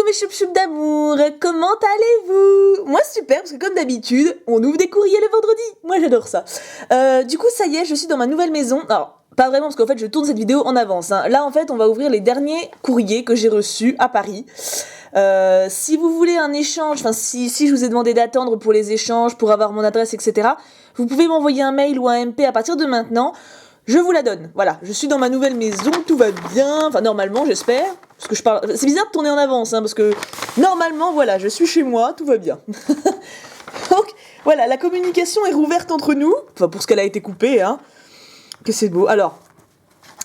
mes choup-choup d'amour, comment allez-vous? Moi super, parce que comme d'habitude, on ouvre des courriers le vendredi. Moi j'adore ça. Du coup, ça y est, je suis dans ma nouvelle maison. Alors, pas vraiment, parce qu'en fait, je tourne cette vidéo en avance. Hein. Là, en fait, on va ouvrir les derniers courriers que j'ai reçus à Paris. Si vous voulez un échange, enfin si je vous ai demandé d'attendre pour les échanges, pour avoir mon adresse, etc., vous pouvez m'envoyer un mail ou un MP à partir de maintenant. Je vous la donne. Voilà, je suis dans ma nouvelle maison, tout va bien. Enfin, normalement, j'espère. Parce que je parle. C'est bizarre de tourner en avance, hein, parce que normalement, voilà, je suis chez moi, tout va bien. Donc, voilà, la communication est rouverte entre nous. Enfin, pour ce qu'elle a été coupée, hein. Que c'est beau. Alors,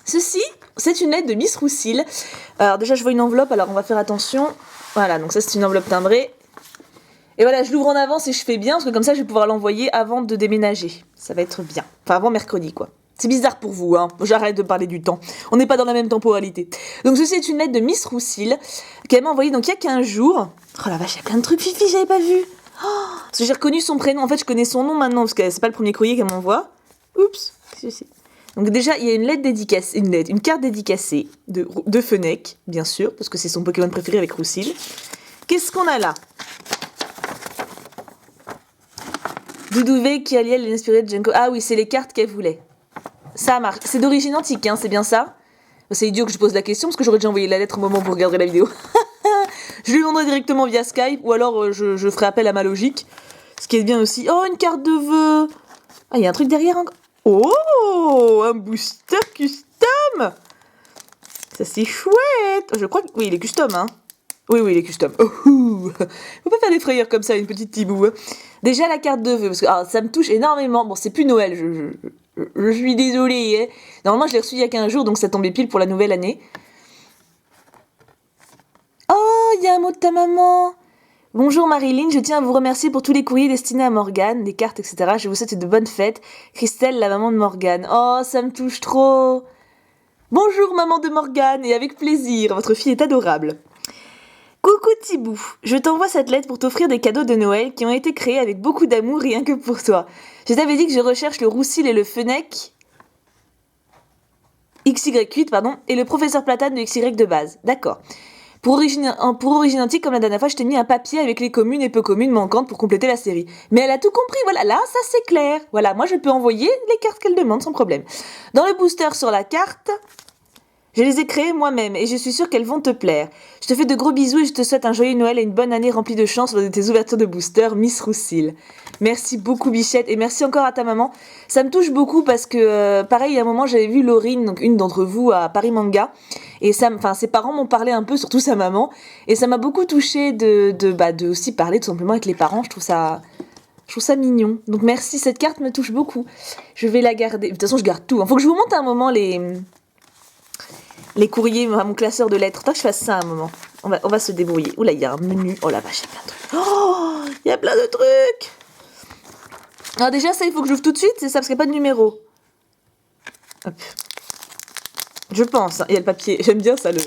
ceci, c'est une lettre de Miss Roussille. Alors, déjà, je vois une enveloppe, alors on va faire attention. Voilà, donc ça, c'est une enveloppe timbrée. Et voilà, je l'ouvre en avance et je fais bien, parce que comme ça, je vais pouvoir l'envoyer avant de déménager. Ça va être bien. Enfin, avant mercredi, quoi. C'est bizarre pour vous, hein. J'arrête de parler du temps. On n'est pas dans la même temporalité. Donc ceci est une lettre de Miss Roussille qu'elle m'a envoyée donc il y a 15 jours. Oh la vache, il y a plein de trucs fifi, j'avais pas vu. Oh, parce que j'ai reconnu son prénom. En fait, je connais son nom maintenant parce que c'est pas le premier courrier qu'elle m'envoie. Oups, qu'est-ce que c'est ? Donc déjà, il y a une lettre dédicacée, une carte dédicacée de Fennec, bien sûr, parce que c'est son Pokémon préféré avec Roussille. Qu'est-ce qu'on a là ? Doudouvé, Kyaliel, l'inspiré de Junko. Ah oui, c'est les cartes qu'elle voulait. Ça marche. C'est d'origine antique, hein, c'est bien ça ? C'est idiot que je pose la question, parce que j'aurais déjà envoyé la lettre au moment où vous regarderez la vidéo. Je lui demanderai directement via Skype, ou alors je ferai appel à ma logique. Ce qui est bien aussi. Oh, une carte de vœux. Ah, il y a un truc derrière encore. Oh, un booster custom. Ça, c'est chouette. Je crois que... Oui, il est custom, hein. Oui, il est custom. Oh, faut pas faire des frayeurs comme ça, une petite tibou. Hein. Déjà, la carte de vœux, parce que ça me touche énormément. Bon, c'est plus Noël, je suis désolée. Hein. Normalement, je l'ai reçu il y a 15 jours, donc ça tombait pile pour la nouvelle année. Oh, il y a un mot de ta maman. Bonjour Marilyn, je tiens à vous remercier pour tous les courriers destinés à Morgane, des cartes, etc. Je vous souhaite de bonnes fêtes. Christelle, la maman de Morgane. Oh, ça me touche trop. Bonjour maman de Morgane, et avec plaisir, votre fille est adorable. Coucou Thibou, je t'envoie cette lettre pour t'offrir des cadeaux de Noël qui ont été créés avec beaucoup d'amour rien que pour toi. Je t'avais dit que je recherche le Roussille et le Fennec XY8, et le professeur Platane de XY de base. D'accord. Pour origine antique, comme la dernière fois, je t'ai mis un papier avec les communes et peu communes manquantes pour compléter la série. Mais elle a tout compris, voilà, là, ça c'est clair. Voilà, moi je peux envoyer les cartes qu'elle demande sans problème. Dans le booster sur la carte... Je les ai créées moi-même et je suis sûre qu'elles vont te plaire. Je te fais de gros bisous et je te souhaite un joyeux Noël et une bonne année remplie de chance lors de tes ouvertures de booster, Miss Roussille. Merci beaucoup Bichette et merci encore à ta maman. Ça me touche beaucoup parce que, pareil, à un moment j'avais vu Laurine, donc une d'entre vous, à Paris Manga. Et ses parents m'ont parlé un peu, surtout sa maman. Et ça m'a beaucoup touchée de aussi parler tout simplement avec les parents. Je trouve ça mignon. Donc merci, cette carte me touche beaucoup. Je vais la garder. De toute façon, je garde tout. Faut que je vous montre un moment les courriers à mon classeur de lettres. Tant que je fasse ça à un moment. On va se débrouiller. Oula, il y a un menu. Oh la vache, il y a plein de trucs. Oh, il y a plein de trucs. Alors déjà, ça, il faut que j'ouvre tout de suite. C'est ça, parce qu'il n'y a pas de numéro. Hop. Je pense. Il y a le papier. J'aime bien ça, le...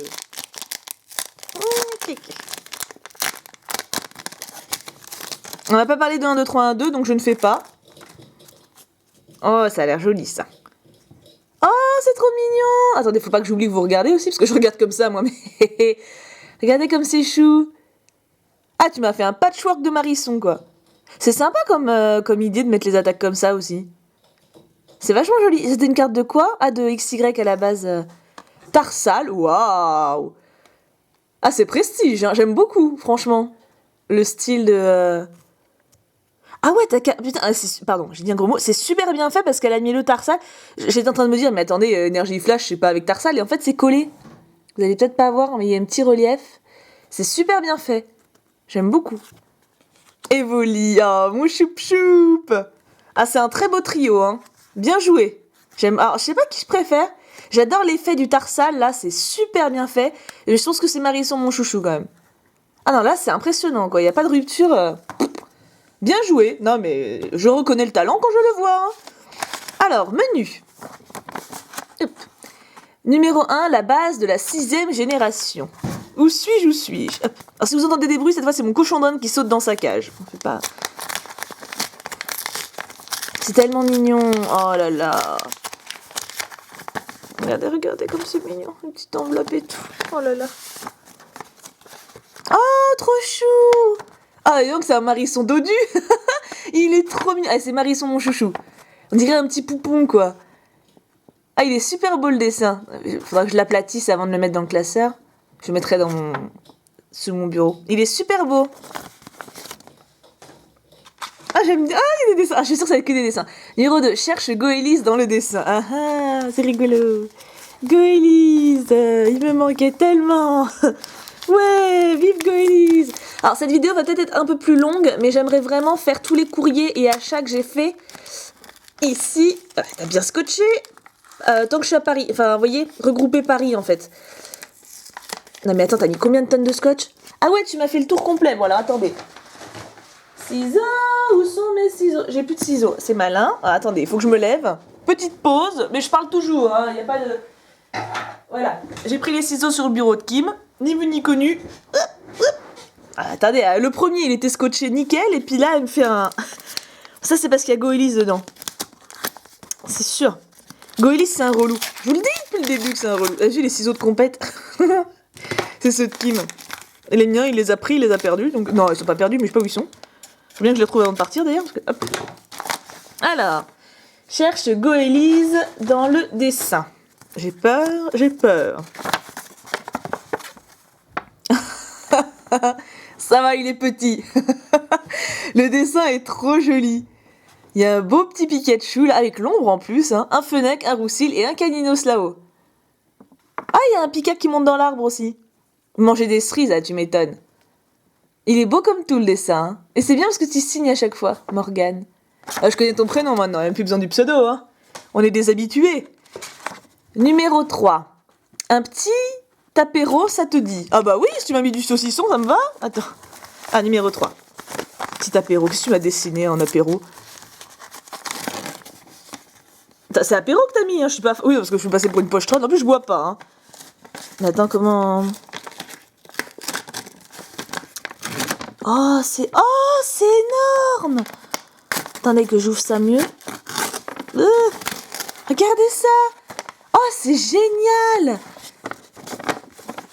On n'a pas parlé de 1, 2, 3, 1, 2, donc je ne fais pas. Oh, ça a l'air joli, ça. Oh, c'est trop mignon. Attendez, faut pas que j'oublie que vous regardez aussi, parce que je regarde comme ça, moi. Mais regardez comme c'est chou. Ah, tu m'as fait un patchwork de Marisson, quoi. C'est sympa comme idée de mettre les attaques comme ça aussi. C'est vachement joli. C'était une carte de quoi ? Ah, de XY à la base. Tarsal, waouh. Ah, c'est prestige, hein. J'aime beaucoup, franchement. Le style de... Ah ouais, putain, pardon, j'ai dit un gros mot. C'est super bien fait parce qu'elle a mis le Tarsal. J'étais en train de me dire, mais attendez, Énergie Flash, c'est pas avec Tarsal. Et en fait, c'est collé. Vous allez peut-être pas voir, mais il y a un petit relief. C'est super bien fait. J'aime beaucoup. Evoli, oh, mon choup-choup. Ah, c'est un très beau trio, hein. Bien joué. Alors, je sais pas qui je préfère. J'adore l'effet du Tarsal, là, c'est super bien fait. Et je pense que c'est Marisson, mon chouchou, quand même. Ah non, là, c'est impressionnant, quoi. Il n'y a pas de rupture... Bien joué. Non, mais je reconnais le talent quand je le vois. Hein. Alors, menu. Hop. Numéro 1, la base de la 6e génération. Où suis-je, où suis-je ? Hop. Alors, si vous entendez des bruits, cette fois, c'est mon cochon d'Inde qui saute dans sa cage. On fait pas... C'est tellement mignon. Oh là là. Regardez comme c'est mignon. Une petite enveloppe et tout. Oh là là. Oh, chouchou. Ah, et donc c'est un Marisson dodu. Il est trop mignon. Ah, c'est Marisson mon chouchou. On dirait un petit poupon, quoi. Ah, il est super beau le dessin. Il faudra que je l'aplatisse avant de le mettre dans le classeur. Je le mettrai sous mon bureau. Il est super beau. Ah, j'aime bien. Ah, il y a des dessins. Ah, je suis sûre que ça va être que des dessins. Numéro 2. Cherche Goélis dans le dessin. Ah ah, c'est rigolo. Goélis, il me manquait tellement. Ouais, vive Goélis. Alors, cette vidéo va peut-être être un peu plus longue, mais j'aimerais vraiment faire tous les courriers et achats que j'ai fait ici. Ah, t'as bien scotché. Tant que je suis à Paris. Enfin, vous voyez, regrouper Paris, en fait. Non, mais attends, t'as mis combien de tonnes de scotch? Ah ouais, tu m'as fait le tour complet. Voilà, attendez. Ciseaux, où sont mes ciseaux? J'ai plus de ciseaux, c'est malin. Ah, attendez, il faut que je me lève. Petite pause, mais je parle toujours, hein, y a pas de... Voilà, j'ai pris les ciseaux sur le bureau de Kim, ni vu ni connu. Ah, attendez, le premier il était scotché nickel, et puis là elle me fait un... Ça c'est parce qu'il y a Goélis dedans. C'est sûr. Goélis c'est un relou. Je vous le dis depuis le début que c'est un relou. J'ai les ciseaux de compète. C'est ceux de Kim. Et les miens il les a pris, il les a perdus. Donc... Non, ils sont pas perdus, mais je sais pas où ils sont. Faut bien que je les trouve avant de partir d'ailleurs. Parce que... Hop. Alors, cherche Goélis dans le dessin. J'ai peur, j'ai peur. Ça va, il est petit. Le dessin est trop joli. Il y a un beau petit Pikachu là, avec l'ombre en plus. Hein. Un Fennec, un Roussil et un Caninos là-haut. Ah, il y a un Pika qui monte dans l'arbre aussi. Manger des cerises, là, tu m'étonnes. Il est beau comme tout le dessin. Hein. Et c'est bien parce que tu signes à chaque fois, Morgane. Ah, je connais ton prénom maintenant, il n'y a plus besoin du pseudo. Hein. On est des habitués. Numéro 3. Un petit apéro, ça te dit? Ah bah oui, si tu m'as mis du saucisson, ça me va. Attends. Ah, numéro 3. Petit apéro. Qu'est-ce que tu m'as dessiné en apéro? C'est apéro que t'as mis, hein. Je suis pas... Oui, parce que je suis passée pour une pochetronne. En plus, je bois pas. Hein. Mais attends, comment... Oh, c'est énorme. Attendez que j'ouvre ça mieux. Regardez ça. Oh, c'est génial.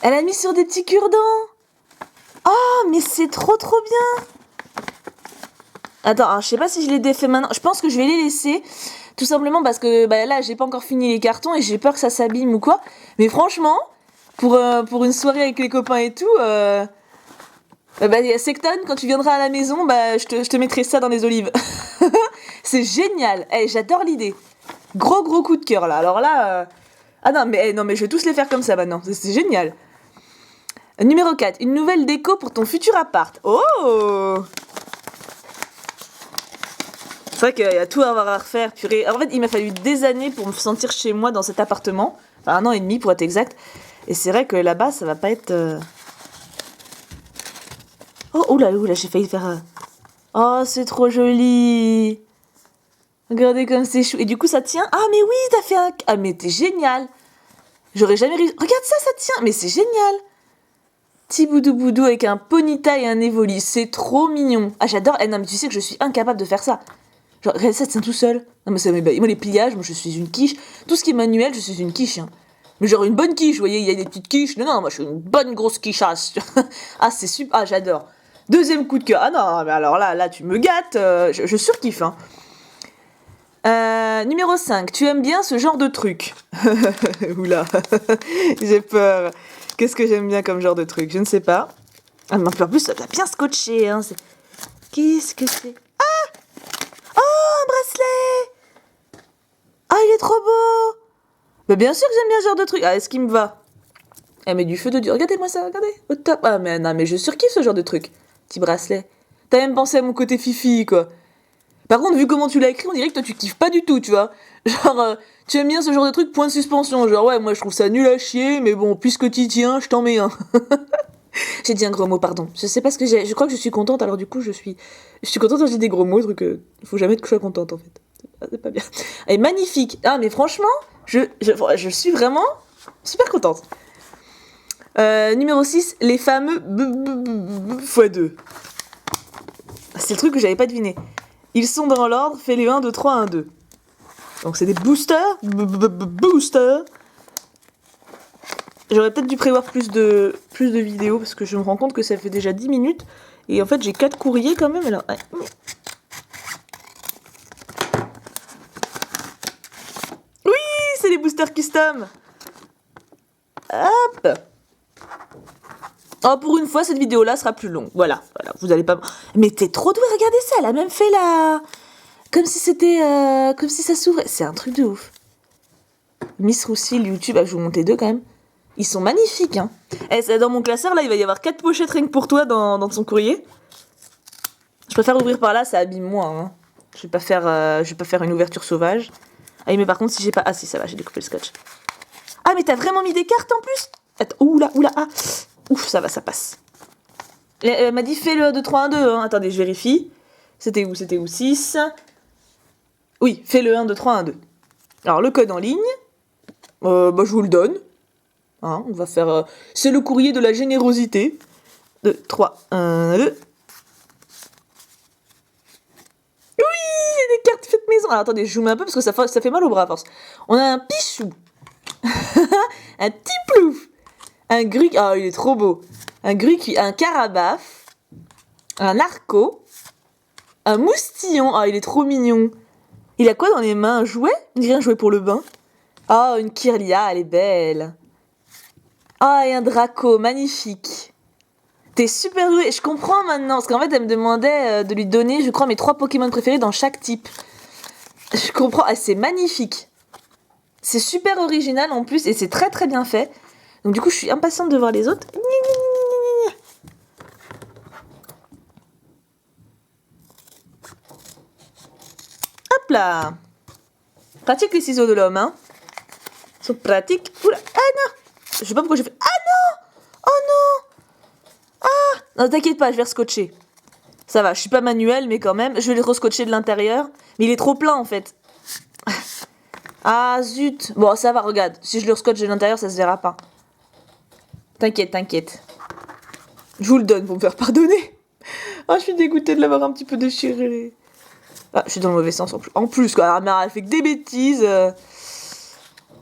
Elle a mis sur des petits cure-dents. Oh, mais c'est trop bien. Attends, alors, je sais pas si je les défais maintenant. Je pense que je vais les laisser. Tout simplement parce que là, j'ai pas encore fini les cartons et j'ai peur que ça s'abîme ou quoi. Mais franchement, pour une soirée avec les copains et tout... Secton, quand tu viendras à la maison, je te mettrai ça dans les olives. C'est génial. J'adore l'idée. Gros coup de cœur là. Alors là... Ah non mais je vais tous les faire comme ça maintenant. C'est génial. Numéro 4. Une nouvelle déco pour ton futur appart. Oh! C'est vrai qu'il y a tout à avoir à refaire. Purée. Alors, en fait, il m'a fallu des années pour me sentir chez moi dans cet appartement. Enfin, 1 an et demi pour être exact. Et c'est vrai que là-bas, ça va pas être... Oh, oula, j'ai failli faire... Oh, c'est trop joli. Regardez comme c'est chou. Et du coup, ça tient. Ah, mais oui, t'as fait un... Ah, mais t'es génial. J'aurais jamais réussi... Regarde ça, ça tient. Mais c'est génial. Petit boudou avec un ponyta et un évoli. C'est trop mignon. Ah, j'adore. Non, mais tu sais que je suis incapable de faire ça. Genre, regarde ça tient tout seul. Non, mais moi, les pliages, moi, je suis une quiche. Tout ce qui est manuel, je suis une quiche. Hein. Mais genre une bonne quiche, vous voyez, il y a des petites quiches. Non, moi, je suis une bonne grosse quichasse. Ah, c'est super. Ah, j'adore. Deuxième coup de cœur. Ah non, mais alors là, tu me gâtes. Je surkiffe. Hein. Numéro 5. Tu aimes bien ce genre de truc? Oula, j'ai peur. Qu'est-ce que j'aime bien comme genre de truc? Je ne sais pas. Ah, mais en plus, ça t'a bien scotché. Hein. Qu'est-ce que c'est? Ah! Oh, un bracelet! Ah, il est trop beau! Bah, bien sûr que j'aime bien ce genre de truc. Ah, est-ce qu'il me va? Elle met du feu de Dieu. Regardez-moi ça, regardez. Au top. Ah, mais non, mais je surkiffe ce genre de truc. Petit bracelet. T'as même pensé à mon côté fifi, quoi. Par contre, vu comment tu l'as écrit, on dirait que toi, tu kiffes pas du tout, tu vois. Genre, tu aimes bien ce genre de truc, point de suspension. Genre, ouais, moi, je trouve ça nul à chier, mais bon, puisque t'y tiens, je t'en mets un. J'ai dit un gros mot, pardon. Je sais pas ce que j'ai... Je crois que je suis contente, alors du coup, je suis contente quand je dis des gros mots, truc... faut jamais que je sois contente, en fait. C'est pas bien. Elle est magnifique. Ah, mais franchement, je suis vraiment super contente. Numéro 6, les fameux x2. C'est le truc que j'avais pas deviné. Ils sont dans l'ordre, fais-les 1, 2, 3, 1, 2. Donc c'est des boosters. Boosters. J'aurais peut-être dû prévoir plus de vidéos parce que je me rends compte que ça fait déjà 10 minutes. Et en fait, j'ai 4 courriers quand même. Alors, ouais. Oui, c'est les boosters custom. Hop. Oh, pour une fois, cette vidéo-là sera plus longue. Voilà, vous allez pas... Mais t'es trop douée, regardez ça, elle a même fait la... Comme si c'était... Comme si ça s'ouvrait. C'est un truc de ouf. Miss Roussil, YouTube, je vais vous montrer 2 quand même. Ils sont magnifiques, hein. Et dans mon classeur, là, il va y avoir 4 pochettes rien que pour toi dans son courrier. Je préfère ouvrir par là, ça abîme moins, hein. Je vais pas faire une ouverture sauvage. Ah oui, mais par contre, si j'ai pas... Ah si, ça va, j'ai découpé le scotch. Ah, mais t'as vraiment mis des cartes en plus? Attends, oula, ah. Ouf, ça va, ça passe. Elle m'a dit fais le 1, 2, 3, 1, 2. Hein. Attendez, je vérifie. C'était où 6. Oui, fais le 1, 2, 3, 1, 2. Alors, le code en ligne. Je vous le donne. Hein, on va faire... c'est le courrier de la générosité. 2, 3, 1, 2. Oui, j'ai des cartes faites maison. Alors, attendez, je zoome un peu parce que ça fait mal au bras à force. On a un pichou. Un petit plouf. Un gruc, oh il est trop beau. Un gruc, un carabaf. Un narco. Un moustillon, oh il est trop mignon. Il a quoi dans les mains? Un jouet? On dirait un jouet pour le bain. Oh une Kirlia, elle est belle. Oh et un Draco, magnifique. T'es super douée, je comprends maintenant. Parce qu'en fait elle me demandait de lui donner, je crois, mes 3 Pokémon préférés dans chaque type. Je comprends, ah, c'est magnifique. C'est super original en plus et c'est très très bien fait. Donc du coup, je suis impatiente de voir les autres. Hop là. Pratique les ciseaux de l'homme, hein. Ils sont pratiques. Oula, ah non. Je sais pas pourquoi j'ai fait... Ah non. Oh non. Ah. Non, t'inquiète pas, je vais rescotcher. Ça va, je suis pas manuelle, mais quand même. Je vais le rescotcher de l'intérieur. Mais il est trop plein, en fait. Ah, zut. Bon, ça va, regarde. Si je le rescotche de l'intérieur, ça se verra pas. T'inquiète. Je vous le donne pour me faire pardonner. Ah, je suis dégoûtée de l'avoir un petit peu déchiré. Ah, je suis dans le mauvais sens en plus. En plus, quoi. La mère, elle fait que des bêtises.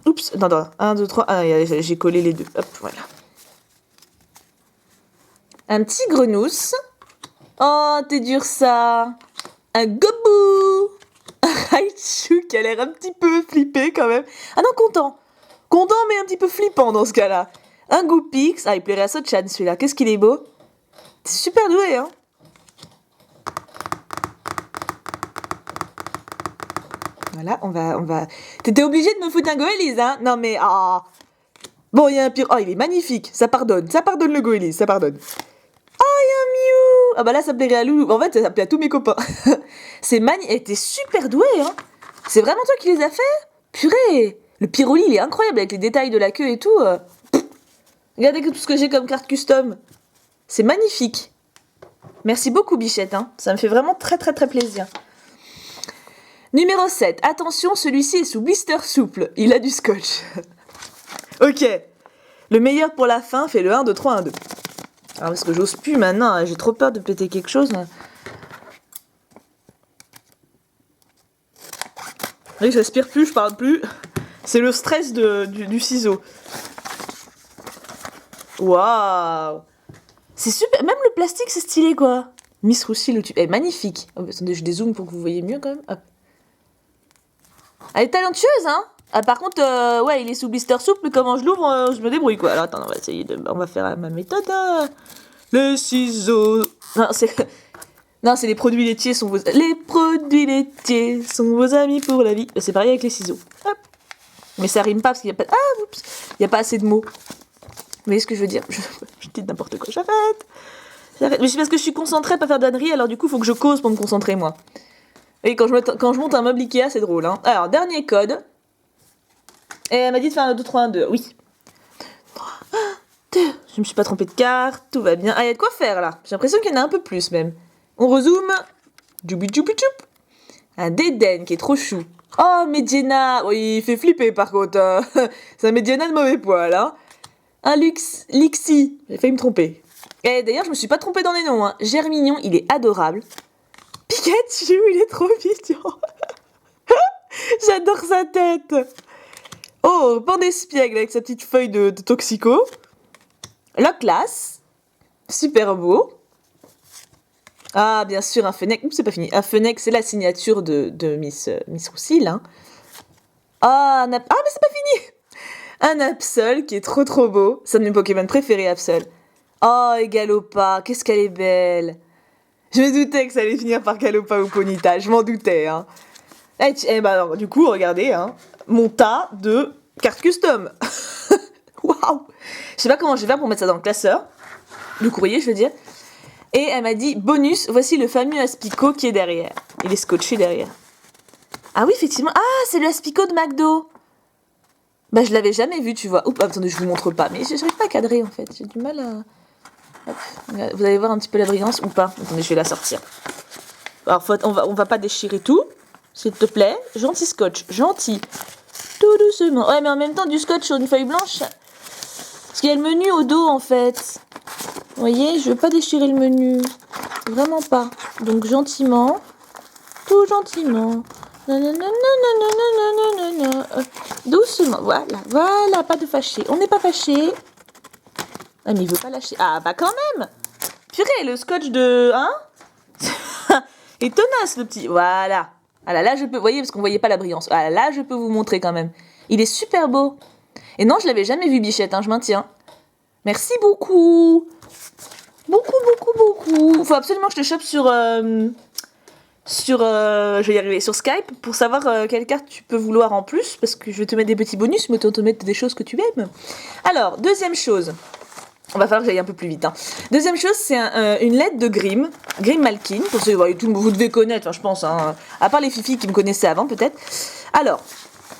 Oups. Non. 1, 2, 3. Ah, j'ai collé les 2. Hop, voilà. Un petit grenousse. Oh, t'es dur ça. Un gobou. Un Raichu qui a l'air un petit peu flippé quand même. Ah non, content. Content, mais un petit peu flippant dans ce cas-là. Un Goopix. Ah, il plairait à Sochan celui-là. Qu'est-ce qu'il est beau. T'es super doué, hein. Voilà, on va... T'étais obligé de me foutre un Goélis, hein. Non mais... Ah. Bon, il y a un pire... Oh, il est magnifique. Ça pardonne le Goélis, ça pardonne. Oh, il y a un Mew. Ah bah là, ça plairait à Loulou. En fait, ça plaît à tous mes copains. C'est magnifique. Et t'es super doué, hein. C'est vraiment toi qui les as fait? Purée. Le Pyroli, il est incroyable avec les détails de la queue et tout. Regardez tout ce que j'ai comme carte custom. C'est magnifique. Merci beaucoup, Bichette. Hein. Ça me fait vraiment très très très plaisir. Numéro 7. Attention, celui-ci est sous blister souple. Il a du scotch. Ok. Le meilleur pour la fin, fait le 1, 2, 3, 1, 2. Alors, parce que j'ose plus maintenant. Hein, j'ai trop peur de péter quelque chose. Hein. Oui, je respire plus, je parle plus. C'est le stress du ciseau. Waouh. C'est super. Même le plastique, c'est stylé, quoi. Miss Roussil, le tube. Elle est magnifique. Oh, attendez, je dézoome pour que vous voyez mieux, quand même. Hop. Elle est talentueuse, hein. Ah, par contre, ouais, il est sous blister souple. Comment je l'ouvre, je me débrouille, quoi. Alors, attends, on va essayer de... On va faire ma méthode, hein. Les ciseaux... Non, c'est les produits laitiers sont vos... Les produits laitiers sont vos amis pour la vie. C'est pareil avec les ciseaux. Hop. Mais ça rime pas parce qu'il n'y a pas... Ah, oups. Il n'y a pas assez de mots. Vous voyez ce que je veux dire? Je dis n'importe quoi. J'arrête. Mais c'est parce que je suis concentrée à pas faire d'ânerie, alors du coup, il faut que je cause pour me concentrer, moi. Et quand je monte un meuble Ikea, c'est drôle, hein. Alors, dernier code. Et elle m'a dit de faire un 2, 3, 1, 2. Oui. 3, 1, 2. Je me suis pas trompée de carte. Tout va bien. Ah, il y a de quoi faire, là. J'ai l'impression qu'il y en a un peu plus, même. On rezoome. Djoubi djoubi djoup. Un Déden qui est trop chou. Oh, Mediana. Oui, il fait flipper, par contre. C'est un Mediana de mauvais poil, hein. Un Lixi. J'ai failli me tromper. Et d'ailleurs, je me suis pas trompée dans les noms, hein. Germignon, il est adorable. Pikachu, il est trop mignon. J'adore sa tête. Oh, Pandespiègle avec sa petite feuille de toxico. Loclas. Super beau. Ah, bien sûr, un Fennec. Oups, c'est pas fini. Un Fennec, c'est la signature de Miss Roussil. Hein. Ah, mais c'est pas fini. Un Absol qui est trop trop beau. C'est un de mes Pokémon préférés, Absol. Oh, et Galopa, qu'est-ce qu'elle est belle. Je me doutais que ça allait finir par Galopa ou Ponyta, je m'en doutais. Hein. Alors, du coup, regardez, hein, mon tas de cartes custom. Waouh. Je sais pas comment je vais faire pour mettre ça dans le classeur. Le courrier, je veux dire. Et elle m'a dit, bonus, voici le fameux Aspico qui est derrière. Il est scotché derrière. Ah oui, effectivement. Ah, c'est le Aspico de McDo. Bah, je l'avais jamais vu, tu vois. Oups, attendez, je vous montre pas. Mais j'arrive pas à cadrer, en fait. J'ai du mal à... Hop. Vous allez voir un petit peu la brillance ou pas. Attendez, je vais la sortir. Alors, on va pas déchirer tout. S'il te plaît. Gentil scotch. Gentil. Tout doucement. Ouais, mais en même temps, du scotch sur une feuille blanche. Parce qu'il y a le menu au dos, en fait. Vous voyez, je veux pas déchirer le menu. Vraiment pas. Donc, gentiment. Tout gentiment. Doucement. Voilà. Pas de fâché. On n'est pas fâché. Ah, mais il veut pas lâcher. Ah, bah quand même. Purée, le scotch de... Hein. Et tenace, le petit. Voilà. Là, je peux... Vous voyez, parce qu'on voyait pas la brillance. Là, je peux vous montrer quand même. Il est super beau. Et non, je l'avais jamais vu, Bichette, hein, je maintiens. Merci beaucoup. Beaucoup. Faut absolument que je te chope sur... je vais y arriver, sur Skype, pour savoir quelle carte tu peux vouloir en plus, parce que je vais te mettre des petits bonus, mais te mettre des choses que tu aimes. Alors, deuxième chose... On va falloir que j'aille un peu plus vite. Hein. Deuxième chose, c'est une lettre de Grimm Malkin, pour ceux que vous devez connaître, enfin, je pense, hein, à part les fifis qui me connaissaient avant peut-être. Alors,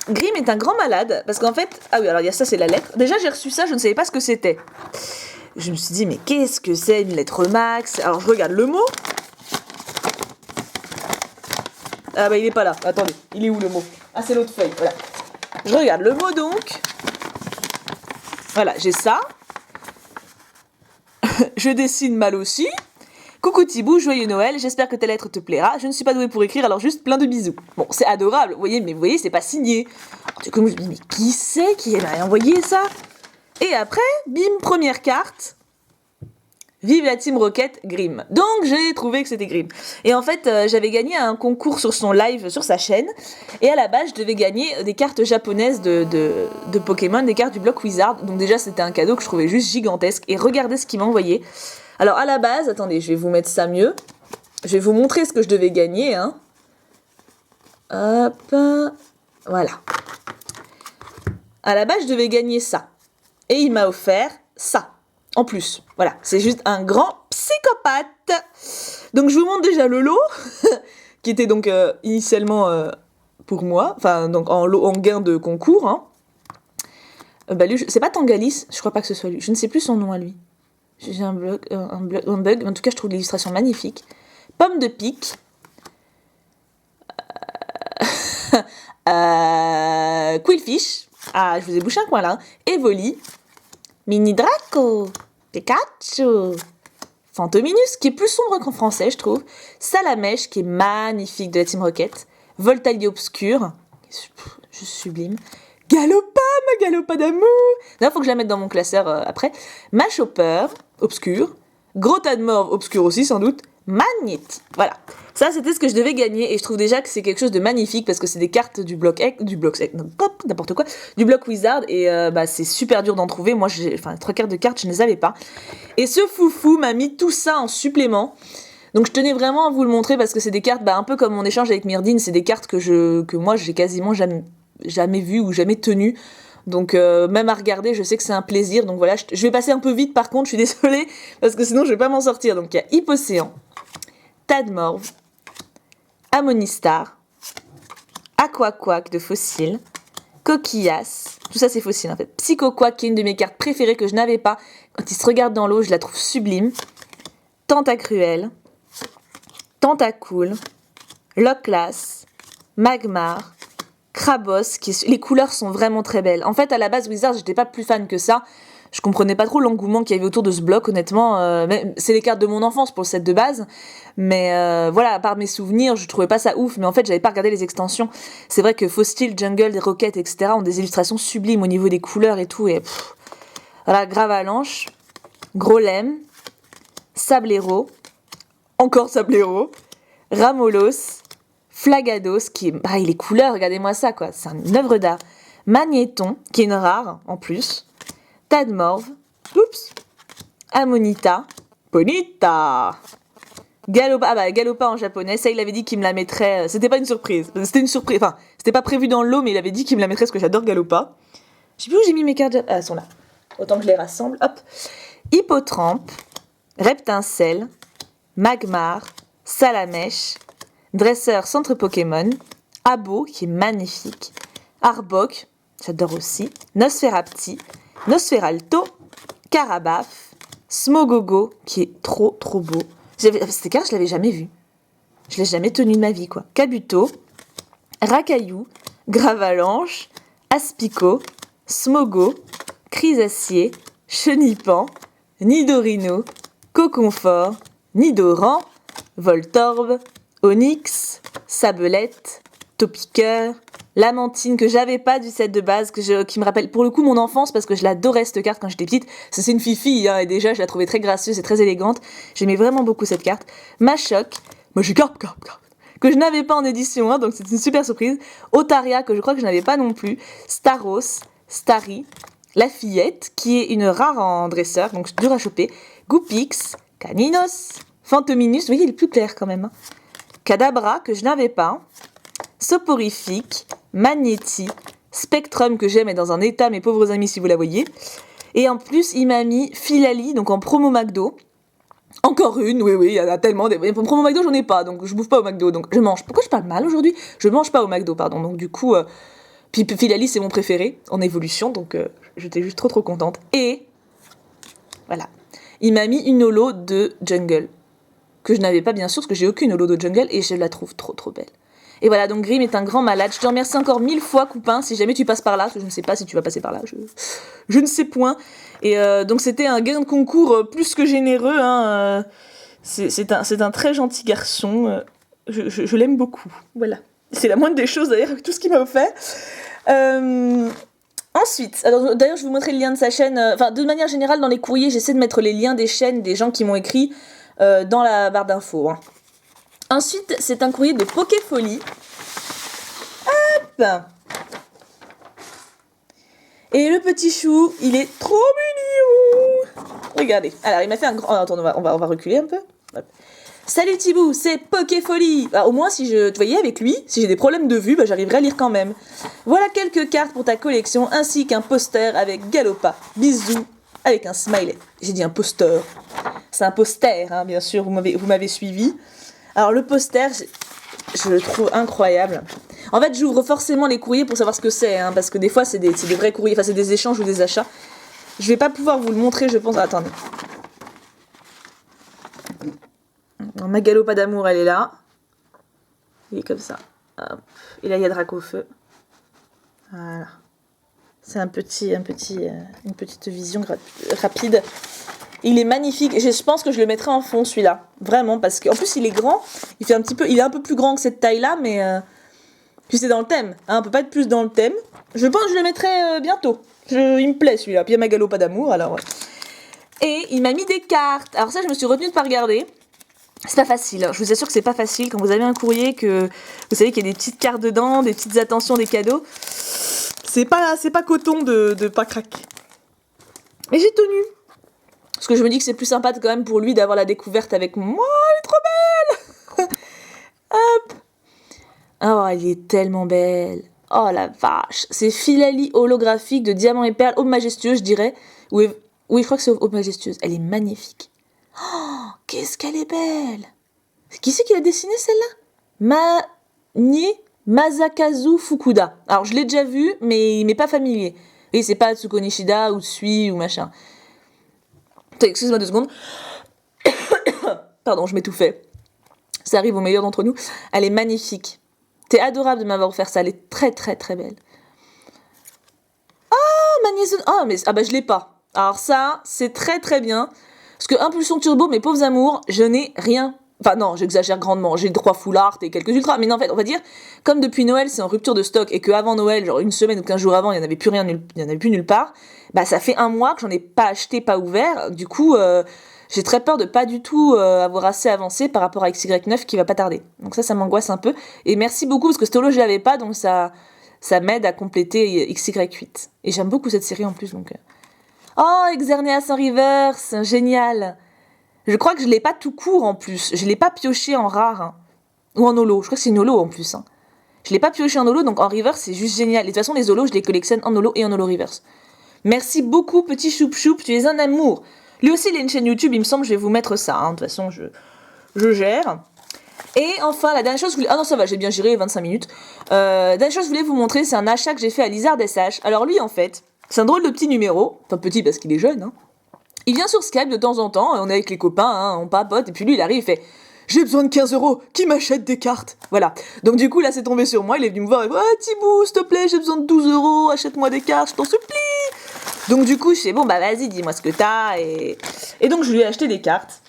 Grimm est un grand malade, parce qu'en fait... Ah oui, alors il y a ça, c'est la lettre. Déjà, j'ai reçu ça, je ne savais pas ce que c'était. Je me suis dit, mais qu'est-ce que c'est une lettre max? Alors, je regarde le mot. Ah bah, il est pas là. Attendez, il est où le mot? Ah, c'est l'autre feuille, voilà. Je regarde le mot, donc. Voilà, j'ai ça. Je dessine mal aussi. Coucou Thibou, joyeux Noël, j'espère que ta lettre te plaira. Je ne suis pas douée pour écrire, alors juste plein de bisous. Bon, c'est adorable, vous voyez, c'est pas signé. Alors, du coup, je me dis, mais qui c'est qui m'a envoyé ça? Et après, bim, première carte. Vive la Team Rocket, Grimm. Donc, j'ai trouvé que c'était Grimm. Et en fait, j'avais gagné un concours sur son live, sur sa chaîne. Et à la base, je devais gagner des cartes japonaises de Pokémon, des cartes du bloc Wizard. Donc déjà, c'était un cadeau que je trouvais juste gigantesque. Et regardez ce qu'il m'a envoyé. Alors, à la base, attendez, je vais vous mettre ça mieux. Je vais vous montrer ce que je devais gagner. Hein. Hop. Voilà. À la base, je devais gagner ça. Et il m'a offert ça. En plus, voilà, c'est juste un grand psychopathe. Donc je vous montre déjà le lot, qui était donc initialement pour moi, enfin donc en gain de concours. Hein. Lui, c'est pas Tangalis, je crois pas que ce soit lui. Je ne sais plus son nom à lui. J'ai un bug, en tout cas je trouve l'illustration magnifique. Pomme de pique. Quillfish. Ah, je vous ai bouché un coin là. Evoli. Mini Draco, Pikachu, Fantominus, qui est plus sombre qu'en français, je trouve. Salamèche, qui est magnifique de la Team Rocket. Voltalia Obscur, juste sublime. Galopa, ma Galopa d'amour. D'ailleurs, il faut que je la mette dans mon classeur après. Machopper, Obscur. Grotadmorve, Obscur aussi, sans doute. Magnite. Voilà. Ça, c'était ce que je devais gagner. Et je trouve déjà que c'est quelque chose de magnifique parce que c'est des cartes du bloc n'importe quoi, du bloc Wizard. Et c'est super dur d'en trouver. Moi, 3 quarts de cartes, je ne les avais pas. Et ce foufou m'a mis tout ça en supplément. Donc, je tenais vraiment à vous le montrer parce que c'est des cartes, un peu comme mon échange avec Myrdine, c'est des cartes que moi, j'ai quasiment jamais vues ou jamais tenues. Donc même à regarder, je sais que c'est un plaisir. Donc voilà, je vais passer un peu vite par contre, je suis désolée, parce que sinon je vais pas m'en sortir. Donc il y a Hypocéan, Tadmorve, Amonistar, Aquaquack de Fossile, Coquillas, tout ça c'est Fossile en fait. Psychoquack qui est une de mes cartes préférées que je n'avais pas. Quand il se regarde dans l'eau, je la trouve sublime. Tentacruel, Tentacool, Loclas, Magmar, Krabos, les couleurs sont vraiment très belles. En fait, à la base, Wizard, j'étais pas plus fan que ça. Je comprenais pas trop l'engouement qu'il y avait autour de ce bloc, honnêtement. C'est les cartes de mon enfance pour le set de base. Mais voilà, à part mes souvenirs, je trouvais pas ça ouf. Mais en fait, j'avais pas regardé les extensions. C'est vrai que Faustile, Jungle, Rocket, etc. ont des illustrations sublimes au niveau des couleurs et tout. Et voilà, Gravalanche, Grolem, Sablero, encore Sablero, Ramolos, Flagados, qui est pareil, les couleurs, regardez-moi ça, quoi. C'est une œuvre d'art. Magnéton, qui est une rare en plus. Tadmorve, oups, Amonita, Bonita, Galopa, Galopa en japonais, ça il avait dit qu'il me la mettrait, c'était pas une surprise, c'était une surprise, enfin, c'était pas prévu dans le lot, mais il avait dit qu'il me la mettrait parce que j'adore Galopa. Je sais plus où j'ai mis mes cartes, elles sont là, autant que je les rassemble, hop. Hippotrampe, Reptincelle, Magmar, Salamèche, Dresseur Centre Pokémon, Abo, qui est magnifique, Arbok, j'adore aussi, Nosferapti, Nosferalto, Carabaf, Smogogo, qui est trop trop beau. Cette carte, je l'avais jamais vue. Je l'ai jamais tenue de ma vie, quoi. Kabuto, Racaillou, Gravalanche, Aspico, Smogo, Crisacier, Chenipan, Nidorino, Coconfort, Nidoran, Voltorbe, Onyx, Sabelette, Topiqueur, Lamantine, que j'avais pas du set de base, qui me rappelle pour le coup mon enfance, parce que je l'adorais cette carte quand j'étais petite. C'est une fifille, hein, et déjà je la trouvais très gracieuse et très élégante. J'aimais vraiment beaucoup cette carte. Machoc, Magikarp, que je n'avais pas en édition, hein, donc c'est une super surprise. Otaria, que je crois que je n'avais pas non plus. Staros, Starry, La Fillette, qui est une rare en dresseur, donc dur à choper. Goupix, Caninos, Phantominus, vous voyez il est plus clair quand même. Hein. Kadabra, que je n'avais pas. Soporifique, Magnéti, Spectrum, que j'aime, est dans un état, mes pauvres amis, si vous la voyez. Et en plus, il m'a mis Filali, donc en promo McDo. Encore une, oui, il y en a tellement. Pour promo McDo, j'en ai pas, donc je bouffe pas au McDo, donc je mange. Pourquoi je parle mal aujourd'hui ? Je mange pas au McDo, pardon. Donc du coup, puis Filali, c'est mon préféré en évolution, donc j'étais juste trop contente. Et voilà, il m'a mis une holo de Jungle, que je n'avais pas bien sûr, parce que j'ai aucune holo de Jungle, et je la trouve trop belle. Et voilà, donc Grim est un grand malade. Je te remercie encore 1000 fois, Coupin, si jamais tu passes par là, parce que je ne sais pas si tu vas passer par là, je ne sais point. Et donc c'était un gain de concours plus que généreux, hein. C'est un très gentil garçon, je l'aime beaucoup, voilà. C'est la moindre des choses d'ailleurs, avec tout ce qu'il m'a offert. Ensuite, alors, d'ailleurs je vais vous montrer le lien de sa chaîne, de manière générale dans les courriers, j'essaie de mettre les liens des chaînes des gens qui m'ont écrit dans la barre d'infos, hein. Ensuite, c'est un courrier de Pokéfolie. Hop ! Et le petit chou, il est trop mignon. Regardez. Alors, il m'a fait un grand... Oh, attends, on va reculer un peu. Hop. Salut Thibou, c'est Pokéfolie. Au moins, si tu voyais avec lui, si j'ai des problèmes de vue, j'arriverai à lire quand même. Voilà quelques cartes pour ta collection, ainsi qu'un poster avec Galopa. Bisous. Avec un smiley. J'ai dit un poster. C'est un poster, hein, bien sûr, vous m'avez suivi. Alors le poster, je le trouve incroyable. En fait, j'ouvre forcément les courriers pour savoir ce que c'est, hein, parce que des fois, c'est des vrais courriers, c'est des échanges ou des achats. Je vais pas pouvoir vous le montrer, je pense. Attendez. Ma Galopa d'amour, elle est là. Il est comme ça. Hop. Et là, il y a Dracofeu. Voilà. C'est une petite vision rapide. Il est magnifique. Je pense que je le mettrai en fond, celui-là. Vraiment, parce qu'en plus, il est grand. Il est un peu plus grand que cette taille-là, mais... Puis c'est dans le thème. Hein, on peut pas être plus dans le thème. Je pense que je le mettrai bientôt. Il me plaît, celui-là. Puis il y a ma Galopa d'amour, alors... Ouais. Et il m'a mis des cartes. Alors ça, je me suis retenue de pas regarder. C'est pas facile. Hein. Je vous assure que c'est pas facile. Quand vous avez un courrier, que vous savez qu'il y a des petites cartes dedans, des petites attentions, des cadeaux. C'est pas coton de pas craquer. Mais j'ai tenu. Parce que je me dis que c'est plus sympa quand même pour lui d'avoir la découverte avec moi. Elle est trop belle. Hop. Oh, elle est tellement belle. Oh la vache. C'est Filali holographique de diamants et perles, aube majestueuse, je dirais. Oui, je crois que c'est aube majestueuse. Elle est magnifique. Oh, qu'est-ce qu'elle est belle. Qui c'est qui l'a dessinée celle-là ? Masakazu Fukuda. Alors je l'ai déjà vu, mais il m'est pas familier. Oui, c'est pas Tsuko Nishida ou Tsui ou machin. Excuse-moi 2 secondes. Pardon, je m'étouffais. Ça arrive au meilleur d'entre nous. Elle est magnifique. T'es adorable de m'avoir offert ça. Elle est très très très belle. Ah, magnésium. Ah, mais je l'ai pas. Alors ça, c'est très très bien. Parce que Impulsion Turbo, mes pauvres amours, je n'ai rien. Enfin non, j'exagère grandement. J'ai 3 foulards et quelques ultras. Mais non, en fait, on va dire, comme depuis Noël, c'est en rupture de stock et qu'avant Noël, genre une semaine ou 15 jours avant, il n'y en avait plus rien, il n'y en avait plus nulle part. Bah ça fait un mois que j'en ai pas acheté, pas ouvert. Du coup, j'ai très peur de pas du tout avoir assez avancé par rapport à XY9 qui va pas tarder. Donc ça m'angoisse un peu. Et merci beaucoup parce que ce holo, je l'avais pas, donc ça m'aide à compléter XY8. Et j'aime beaucoup cette série en plus, donc... Oh, Xerneas en reverse, génial. Je crois que je l'ai pas tout court en plus. Je l'ai pas pioché en rare. Hein. Ou en holo. Je crois que c'est une holo en plus. Hein. Je l'ai pas pioché en holo, donc en reverse, c'est juste génial. Et de toute façon, les holos, je les collectionne en holo et en holo reverse. Merci beaucoup, petit choup choup. Tu es un amour. Lui aussi, il a une chaîne YouTube. Il me semble que je vais vous mettre ça. Hein. De toute façon, je gère. Et enfin, la dernière chose, ah non, ça va, j'ai bien géré 25 minutes. Dernière chose, je voulais vous montrer, c'est un achat que j'ai fait à Lizard SH. Alors lui, en fait, c'est un drôle de petit numéro. Enfin, petit parce qu'il est jeune, hein. Il vient sur Skype de temps en temps, on est avec les copains, hein, on papote, et puis lui, il arrive, il fait « J'ai besoin de 15 €, qui m'achète des cartes ?» Voilà. Donc du coup, là, c'est tombé sur moi, il est venu me voir, il fait « Thibaut, s'il te plaît, j'ai besoin de 12 €, achète-moi des cartes, je t'en supplie !» Donc du coup, je sais, bon, bah vas-y, dis-moi ce que t'as, et donc je lui ai acheté des cartes.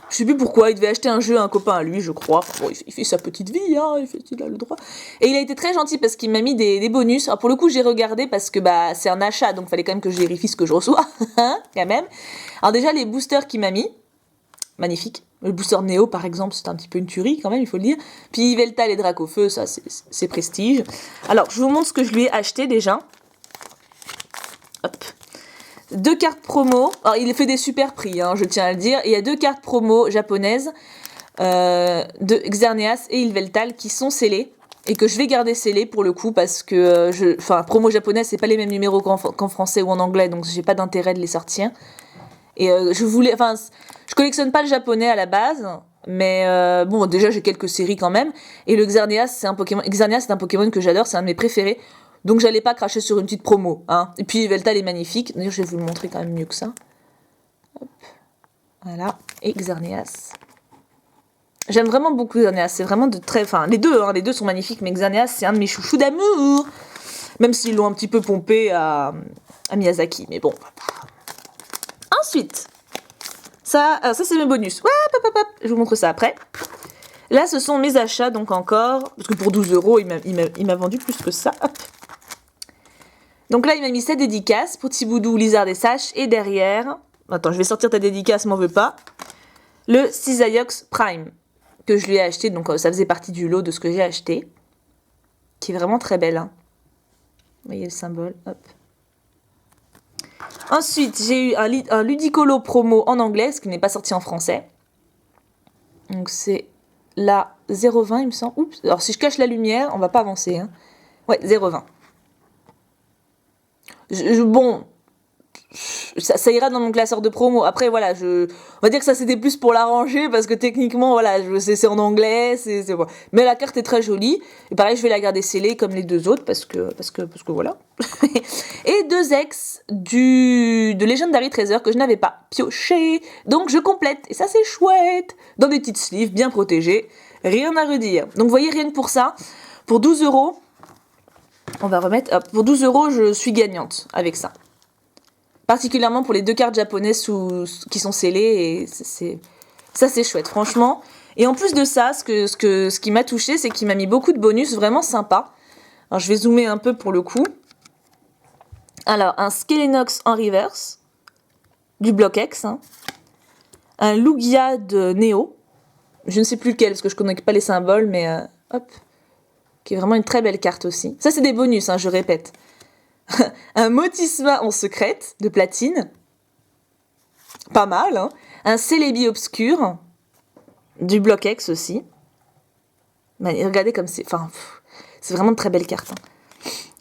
Je sais plus pourquoi, il devait acheter un jeu à un copain à lui, je crois. Bon, il fait sa petite vie, hein, il a le droit. Et il a été très gentil parce qu'il m'a mis des bonus. Alors pour le coup, j'ai regardé parce que bah c'est un achat, donc il fallait quand même que je vérifie ce que je reçois, quand même. Alors déjà, les boosters qu'il m'a mis, magnifique. Le booster Néo, par exemple, c'est un petit peu une tuerie quand même, il faut le dire. Puis Veltal et Dracofeu, ça c'est prestige. Alors, je vous montre ce que je lui ai acheté déjà. Hop. 2 cartes promo. Alors, il fait des super prix, hein, je tiens à le dire. Il y a 2 cartes promo japonaises de Xerneas et Yveltal qui sont scellées et que je vais garder scellées pour le coup parce que promo japonaise, c'est pas les mêmes numéros qu'en français ou en anglais, donc j'ai pas d'intérêt de les sortir. Et je collectionne pas le japonais à la base, mais bon, déjà j'ai quelques séries quand même. Et le Xerneas, c'est un Pokémon que j'adore, c'est un de mes préférés. Donc j'allais pas cracher sur une petite promo. Hein. Et puis Veltal est magnifique. D'ailleurs, je vais vous le montrer quand même mieux que ça. Hop. Voilà. Et Xerneas. J'aime vraiment beaucoup Xerneas. C'est vraiment de très... Enfin, les deux sont magnifiques, mais Xerneas, c'est un de mes chouchous d'amour. Même s'ils l'ont un petit peu pompé à Miyazaki. Mais bon. Ensuite, ça c'est mes bonus. Ouais, hop. Je vous montre ça après. Là, ce sont mes achats, donc encore... Parce que pour 12 €, il m'a vendu plus que ça. Hop. Donc là, il m'a mis 7 dédicaces pour Thiboudou, Lizard SH. Et derrière, attends, je vais sortir ta dédicace, m'en veux pas. Le Cisaiox Prime, que je lui ai acheté. Donc ça faisait partie du lot de ce que j'ai acheté. Qui est vraiment très belle. Hein. Vous voyez le symbole, hop. Ensuite, j'ai eu un Ludicolo promo en anglais, ce qui n'est pas sorti en français. Donc c'est la 0,20, il me semble. Oups, alors si je cache la lumière, on va pas avancer. Hein. Ouais, 0,20. Bon, ça ira dans mon classeur de promo. Après, voilà, on va dire que ça c'était plus pour l'arranger parce que techniquement, voilà, c'est en anglais, voilà. Mais la carte est très jolie. Et pareil, je vais la garder scellée comme les deux autres parce que voilà. Et 2 ex de Legendary Treasure que je n'avais pas pioché. Donc je complète. Et ça, c'est chouette. Dans des petites sleeves bien protégées. Rien à redire. Donc, vous voyez, rien que pour ça, pour 12 €. On va remettre. Hop, pour 12 €, je suis gagnante avec ça. Particulièrement pour les 2 cartes japonaises qui sont scellées. Et c'est chouette, franchement. Et en plus de ça, ce qui m'a touché, c'est qu'il m'a mis beaucoup de bonus vraiment sympas. Alors, je vais zoomer un peu pour le coup. Alors, un Skelenox en reverse. Du bloc X. Hein. Un Lugia de Neo. Je ne sais plus lequel, parce que je ne connais pas les symboles, mais hop. Qui est vraiment une très belle carte aussi. Ça, c'est des bonus, hein, je répète. Un Motisma en secrète, de platine. Pas mal, hein. Un Celebi obscur, du bloc X aussi. Mais regardez comme c'est... Enfin, c'est vraiment de très belles cartes. Hein.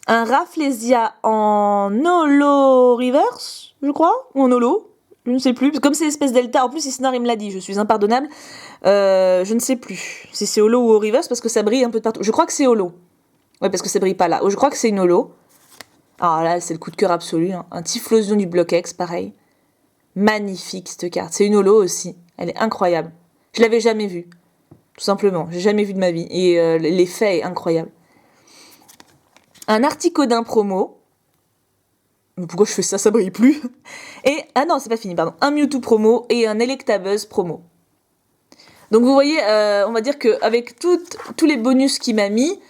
Un Rafflesia en holo reverse, je crois, ou en holo. Je ne sais plus. Comme c'est espèce delta, en plus, Isnor, il me l'a dit, je suis impardonnable. Je ne sais plus si c'est holo ou au reverse parce que ça brille un peu de partout. Je crois que c'est holo. Ouais, parce que ça brille pas là. Je crois que c'est une holo. Alors là, c'est le coup de cœur absolu. Hein. Un Typhlosion du bloc X, pareil. Magnifique, cette carte. C'est une holo aussi. Elle est incroyable. Je l'avais jamais vue. Tout simplement. J'ai jamais vu de ma vie. Et l'effet est incroyable. Un Articodin promo. Mais pourquoi je fais ça? Ça brille plus. Et, ah non, c'est pas fini, pardon. Un Mewtwo promo et un Electabuzz promo. Donc vous voyez, on va dire qu'avec tous les bonus qu'il m'a mis,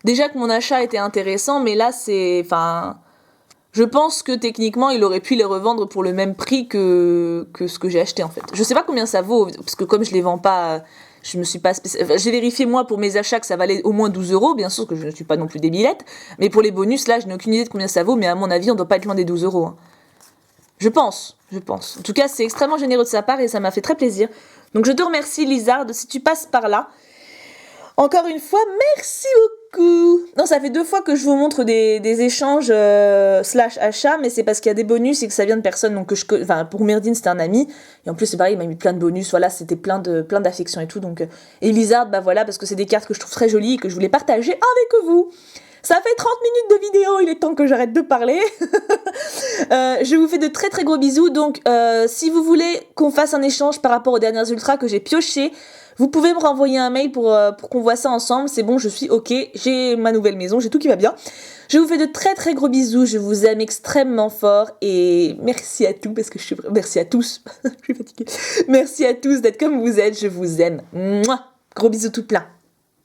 déjà que mon achat était intéressant, mais là c'est... Enfin... Je pense que techniquement, il aurait pu les revendre pour le même prix que ce que j'ai acheté en fait. Je sais pas combien ça vaut, parce que comme je les vends pas, je me suis pas j'ai vérifié moi pour mes achats que ça valait au moins 12 €, bien sûr, que je ne suis pas non plus débilette. Mais pour les bonus, là, je n'ai aucune idée de combien ça vaut, mais à mon avis, on doit pas être loin des 12 €. Hein. Je pense. En tout cas, c'est extrêmement généreux de sa part et ça m'a fait très plaisir. Donc je te remercie, Lizard, si tu passes par là. Encore une fois, merci beaucoup. Non, ça fait 2 fois que je vous montre des échanges slash achats, mais c'est parce qu'il y a des bonus et que ça vient de personnes donc enfin pour Myrdine c'était un ami et en plus c'est pareil, il m'a mis plein de bonus, voilà, c'était plein d'affection et tout donc et Lizard bah voilà parce que c'est des cartes que je trouve très jolies et que je voulais partager avec vous. Ça fait 30 minutes de vidéo, il est temps que j'arrête de parler. Je vous fais de très très gros bisous. Donc si vous voulez qu'on fasse un échange par rapport aux dernières ultras que j'ai pioché, vous pouvez me renvoyer un mail pour qu'on voit ça ensemble. C'est bon, je suis ok, j'ai ma nouvelle maison, j'ai tout qui va bien. Je vous fais de très très gros bisous, je vous aime extrêmement fort et merci à tous parce que merci à tous, je suis fatiguée. Merci à tous d'être comme vous êtes, je vous aime. Mouah, gros bisous tout plein.